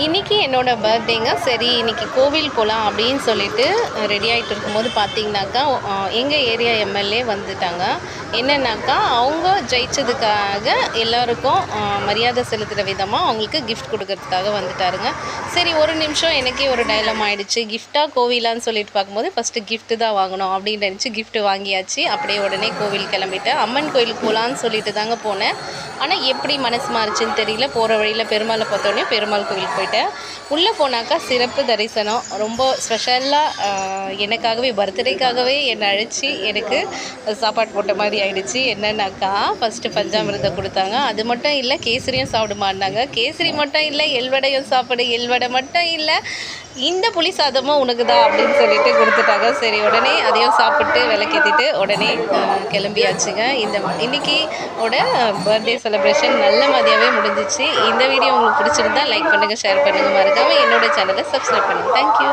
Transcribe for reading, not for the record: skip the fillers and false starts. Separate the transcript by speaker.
Speaker 1: இன்றைக்கி என்னோடய பர்த்டேங்க. சரி இன்றைக்கி கோவில் போகலாம் அப்படின்னு சொல்லிட்டு ரெடி ஆகிட்டு இருக்கும்போது பார்த்தீங்கன்னாக்கா, எங்கள் ஏரியா எம்எல்ஏ வந்துட்டாங்க. என்னன்னாக்கா, அவங்க ஜெயிச்சதுக்காக எல்லாருக்கும் மரியாதை செலுத்துகிற விதமாக அவங்களுக்கு கிஃப்ட் கொடுக்கறதுக்காக வந்துட்டாருங்க. சரி ஒரு நிமிஷம் எனக்கே ஒரு டைலம் ஆகிடுச்சு. கிஃப்டாக கோவிலான்னு சொல்லிட்டு பார்க்கும்போது ஃபஸ்ட்டு கிஃப்ட்டு தான் வாங்கணும் அப்படின்னு நினச்சி கிஃப்ட்டு வாங்கியாச்சு. அப்படியே உடனே கோவில் கிளம்பிட்டேன். அம்மன் கோயிலுக்கு போகலான்னு சொல்லிட்டு தாங்க போனேன். ஆனால் எப்படி மனசு மாறுச்சுன்னு தெரியல. போகிற வழியில் பெருமாளை பார்த்தோன்னே பெருமாள் கோவிலுக்கு போயிட்டேன். உள்ளே போனாக்கா சிறப்பு தரிசனம். ரொம்ப ஸ்பெஷலாக எனக்காகவே பர்த்டேக்காகவே என்னை அழைச்சி எனக்கு சாப்பாடு போட்ட மாதிரி ஆயிடுச்சு. என்னன்னாக்கா, ஃபஸ்ட்டு பஞ்சாமிர்தம் கொடுத்தாங்க. அது மட்டும் இல்லை, கேசரியும் சாப்பிடுமான்னாங்க. கேசரி மட்டும் இல்லை, எள்வடையும் சாப்பிடு. எள்வடை மட்டும் இல்லை, இந்த புளி சாதமும் உனக்கு தான் அப்படின்னு சொல்லிட்டு கொடுத்துட்டாங்க. சரி உடனே அதையும் சாப்பிட்டு விளக்கேற்றிட்டு உடனே கிளம்பியாச்சுங்க. இன்னைக்கு பர்த்டே செலிப்ரேஷன் நல்ல மாதிரியாகவே முடிஞ்சிச்சு. இந்த வீடியோ உங்களுக்கு பிடிச்சிருந்தா லைக் பண்ணுங்கள், ஷேர் பண்ணுங்கள், மறக்காமல் என்னோடய சேனலை சப்ஸ்கிரைப் பண்ணுங்கள். தேங்க்யூ.